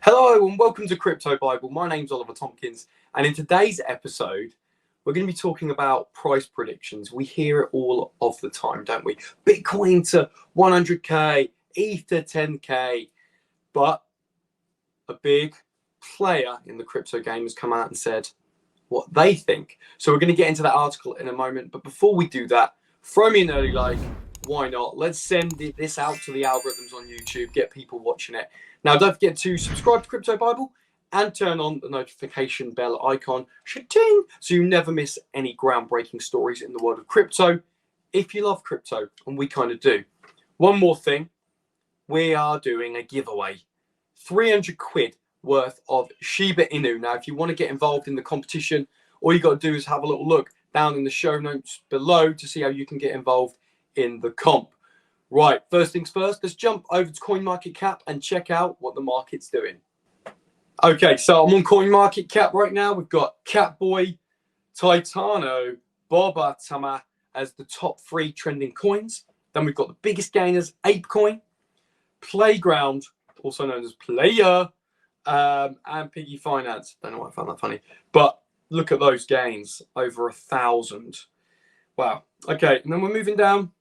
Hello and welcome to Crypto Bible. My name's Oliver Tompkins, and in today's episode, we're going to be talking about price predictions. We hear it all of the time, don't we? Bitcoin to 100k, ETH to 10k, but a big player in the crypto game has come out and said what they think. So we're going to get into that article in a moment, but before we do that, throw me an early like. Why not? Let's send this out to the algorithms on YouTube, get people watching it. Now, don't forget to subscribe to Crypto Bible and turn on the notification bell icon, cha-ting, so you never miss any groundbreaking stories in the world of crypto, if you love crypto, and we kind of do. One more thing, we are doing a giveaway. 300 quid worth of Shiba Inu. Now, if you want to get involved in the competition, all you got to do is have a little look down in the show notes below to see how you can get involved in the comp. Right, first things first, let's jump over to CoinMarketCap and check out what the market's doing. Okay, so I'm on CoinMarketCap right now. We've got Catboy, Titano, Boba Tama as the top 3 trending coins. Then we've got the biggest gainers, ApeCoin, Playground, also known as Player, and Piggy Finance. Don't know why I found that funny, but look at those gains, over 1,000. Wow. Okay, and then we're moving down.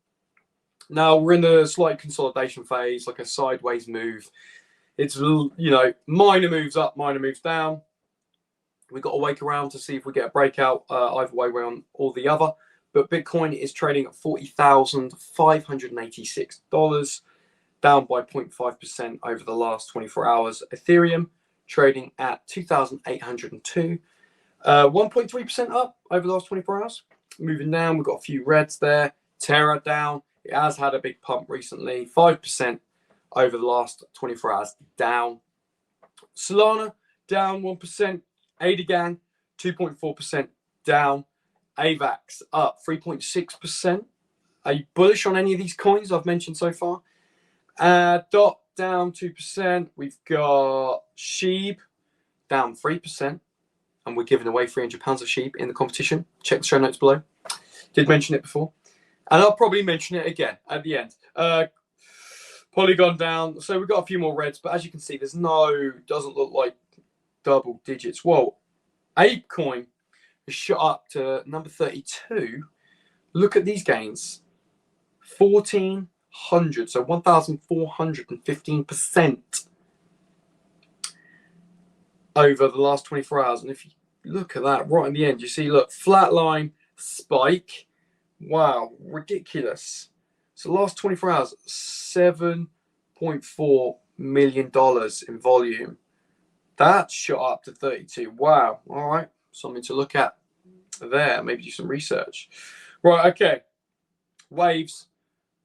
Now we're in the slight consolidation phase, like a sideways move. It's, minor moves up, minor moves down. We've got to wake around to see if we get a breakout. Either way, we're on all the other. But Bitcoin is trading at $40,586, down by 0.5% over the last 24 hours. Ethereum trading at 2,802, 1.3% up over the last 24 hours. Moving down, we've got a few reds there. Terra down. It has had a big pump recently, 5% over the last 24 hours down. Solana down 1%. Adagang 2.4% down. AVAX up 3.6%. Are you bullish on any of these coins I've mentioned so far? DOT down 2%. We've got Sheep down 3%. And we're giving away £300 of Sheep in the competition. Check the show notes below. Did mention it before. And I'll probably mention it again at the end. Polygon down. So we've got a few more reds, but as you can see, doesn't look like double digits. Whoa. ApeCoin has shot up to number 32. Look at these gains. 1,400. So 1,415% over the last 24 hours. And if you look at that right in the end, you see, look, flat line, spike. Wow, ridiculous. So last 24 hours, $7.4 million in volume. That shot up to 32. Wow. All right. Something to look at there. Maybe do some research. Right. Okay. Waves.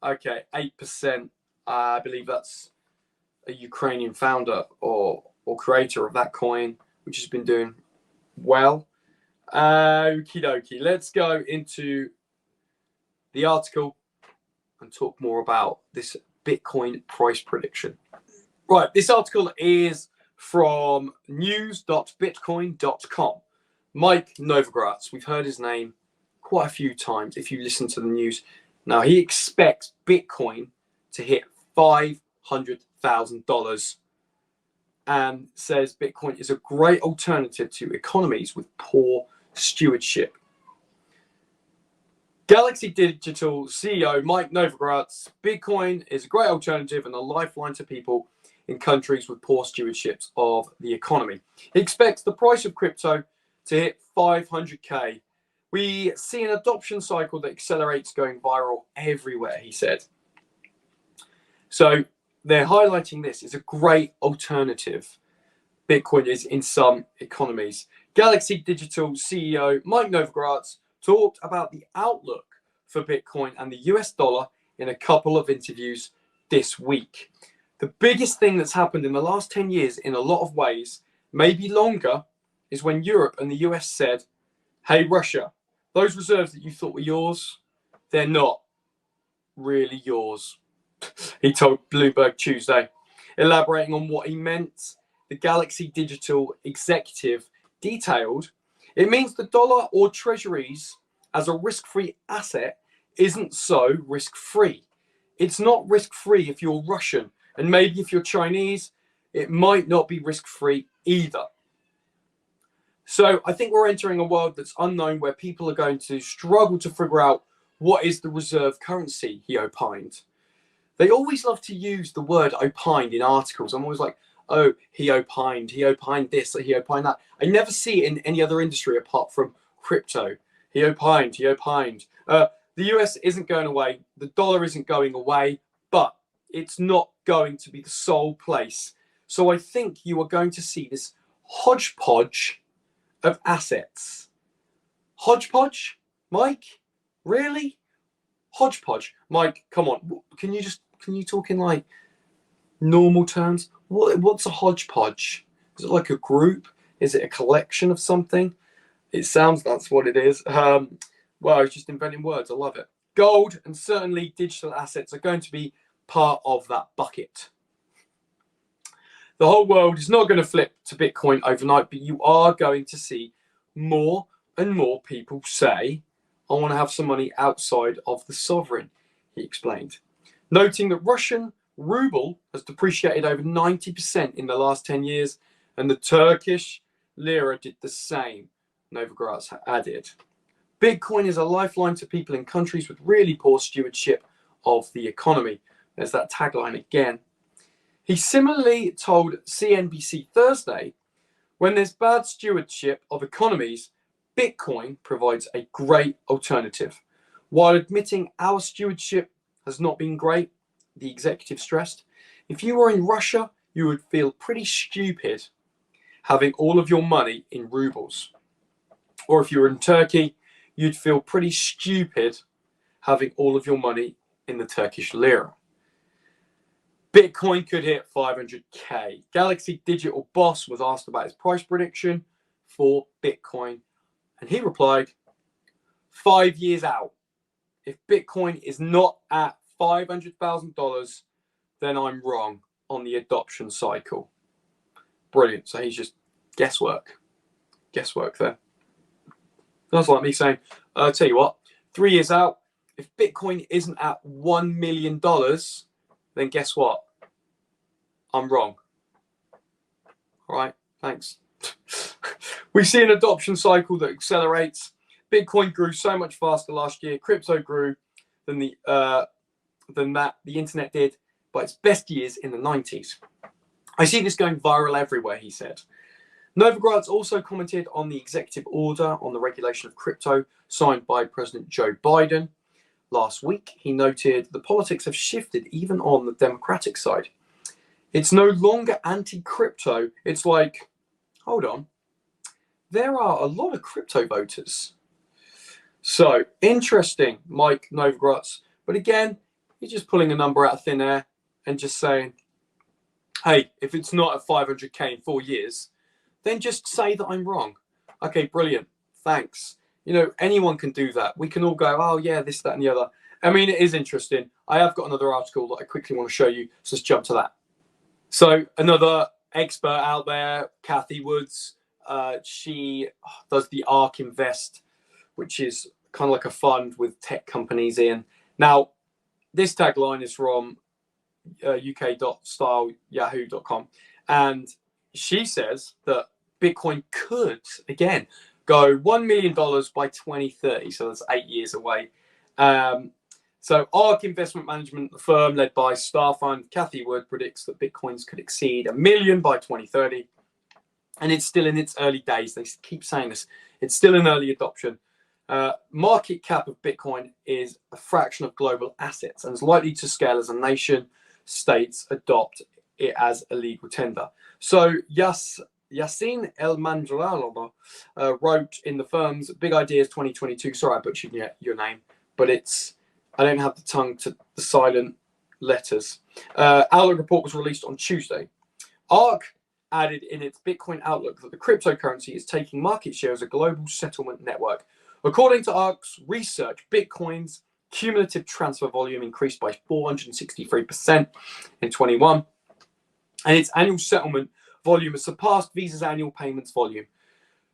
Okay. 8%. I believe that's a Ukrainian founder or creator of that coin, which has been doing well. Okie dokie. Let's go into the article and talk more about this Bitcoin price prediction. Right, this article is from news.bitcoin.com. Mike Novogratz, we've heard his name quite a few times if you listen to the news. Now, he expects Bitcoin to hit $500,000 and says Bitcoin is a great alternative to economies with poor stewardship. Galaxy Digital CEO Mike Novogratz, Bitcoin is a great alternative and a lifeline to people in countries with poor stewardships of the economy. He expects the price of crypto to hit 500k. We see an adoption cycle that accelerates, going viral everywhere, he said. So they're highlighting this as a great alternative. Bitcoin is in some economies. Galaxy Digital CEO Mike Novogratz talked about the outlook for Bitcoin and the US dollar in a couple of interviews this week. The biggest thing that's happened in the last 10 years in a lot of ways, maybe longer, is when Europe and the US said, hey, Russia, those reserves that you thought were yours, they're not really yours, he told Bloomberg Tuesday. Elaborating on what he meant, the Galaxy Digital executive detailed, it means the dollar or treasuries as a risk-free asset isn't so risk-free. It's not risk-free if you're Russian, and maybe if you're Chinese, it might not be risk-free either. So I think we're entering a world that's unknown, where people are going to struggle to figure out what is the reserve currency, he opined. They always love to use the word opined in articles. I'm always like, oh, he opined this, or he opined that. I never see it in any other industry apart from crypto. He opined. The US isn't going away. The dollar isn't going away, but it's not going to be the sole place. So I think you are going to see this hodgepodge of assets. Hodgepodge? Mike? Really? Hodgepodge? Mike, come on. Can you talk in like normal terms? What's a hodgepodge? Is it like a group? Is it a collection of something? It sounds that's what it is. Well, it's just inventing words. I love it. Gold and certainly digital assets are going to be part of that bucket. The whole world is not going to flip to Bitcoin overnight, but you are going to see more and more people say, I want to have some money outside of the sovereign, he explained. Noting that Russian ruble has depreciated over 90% in the last 10 years, and the Turkish lira did the same, Novogratz added. Bitcoin is a lifeline to people in countries with really poor stewardship of the economy. There's that tagline again. He similarly told CNBC Thursday, when there's bad stewardship of economies, Bitcoin provides a great alternative. While admitting our stewardship has not been great, the executive stressed, if you were in Russia, you would feel pretty stupid having all of your money in rubles. Or if you were in Turkey, you'd feel pretty stupid having all of your money in the Turkish lira. Bitcoin could hit 500k. Galaxy Digital boss was asked about his price prediction for Bitcoin, and he replied, 5 years out, if Bitcoin is not at $500,000, then I'm wrong on the adoption cycle. Brilliant. So he's just guesswork there. That's like me saying, I'll tell you what, 3 years out, if Bitcoin isn't at $1 million, then guess what? I'm wrong. All right, thanks. We see an adoption cycle that accelerates. Bitcoin grew so much faster last year. Crypto grew than the internet did by its best years in the 90s. I see this going viral everywhere, he said. Novogratz also commented on the executive order on the regulation of crypto signed by President Joe Biden last week. He noted the politics have shifted even on the Democratic side. It's no longer anti-crypto. It's like, hold on, there are a lot of crypto voters. So interesting, Mike Novogratz. But again, he's just pulling a number out of thin air and just saying, hey, if it's not at 500k in 4 years, then just say that I'm wrong. Okay, brilliant. Thanks. You know, anyone can do that. We can all go, oh yeah, this, that, and the other. I mean, it is interesting. I have got another article that I quickly want to show you. So let's jump to that. So another expert out there, Kathy Woods, she does the ARK Invest, which is kind of like a fund with tech companies in. Now, this tagline is from uk.styleyahoo.com. And she says that Bitcoin could, again, go $1 million by 2030. So that's 8 years away. So ARK Investment Management, the firm led by Star Fund, Kathy Wood, predicts that Bitcoins could exceed $1 million by 2030. And it's still in its early days. They keep saying this. It's still in early adoption. Market cap of Bitcoin is a fraction of global assets and is likely to scale as a nation states adopt it as a legal tender. So Yassine El Manjalala wrote in the firm's Big Ideas 2022. Sorry, I butchered your name, but I don't have the tongue to the silent letters. Outlook report was released on Tuesday. ARK added in its Bitcoin outlook that the cryptocurrency is taking market share as a global settlement network. According to ARK's research, Bitcoin's cumulative transfer volume increased by 463% in 21, and its annual settlement volume has surpassed Visa's annual payments volume.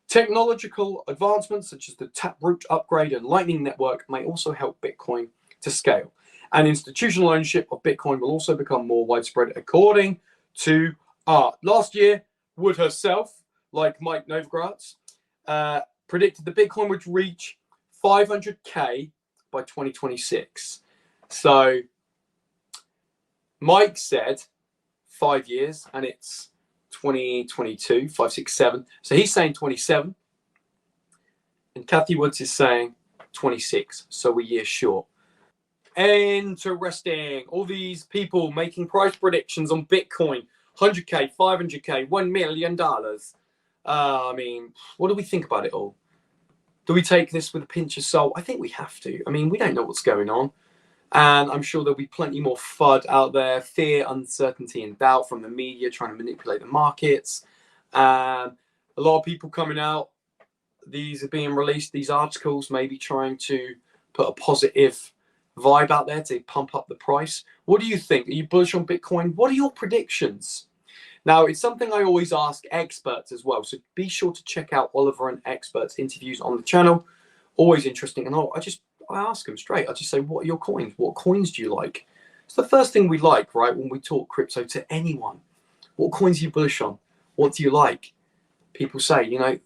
Technological advancements such as the Taproot upgrade and Lightning Network may also help Bitcoin to scale. And institutional ownership of Bitcoin will also become more widespread, according to Last year, Wood herself, like Mike Novogratz, predicted the Bitcoin would reach 500K by 2026. So Mike said 5 years, and it's 2022, 5, 6, 7. So he's saying 27, and Kathy Woods is saying 26. So a year short. Interesting. All these people making price predictions on Bitcoin, 100K, 500K, $1 million. I mean, what do we think about it all? Do we take this with a pinch of salt? I think we have to. I mean, we don't know what's going on. And I'm sure there'll be plenty more FUD out there, fear, uncertainty, and doubt from the media trying to manipulate the markets. And a lot of people coming out, these are being released, these articles, maybe trying to put a positive vibe out there to pump up the price. What do you think? Are you bullish on Bitcoin? What are your predictions? Now, it's something I always ask experts as well. So be sure to check out Oliver and Experts interviews on the channel. Always interesting. And I ask them straight. I just say, what are your coins? What coins do you like? It's the first thing we like, right? When we talk crypto to anyone. What coins are you bullish on? What do you like? People say, you know,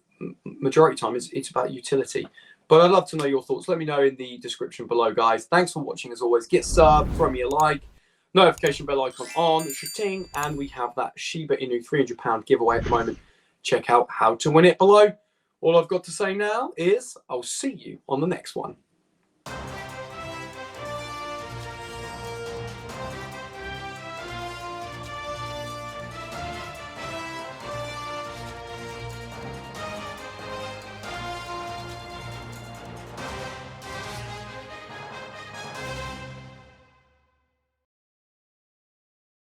majority of the time it's about utility. But I'd love to know your thoughts. Let me know in the description below, guys. Thanks for watching as always. Get sub, throw me a like, notification bell icon on, shitting, and we have that Shiba Inu £300 giveaway at the moment. Check out how to win it below. All I've got to say now is I'll see you on the next one.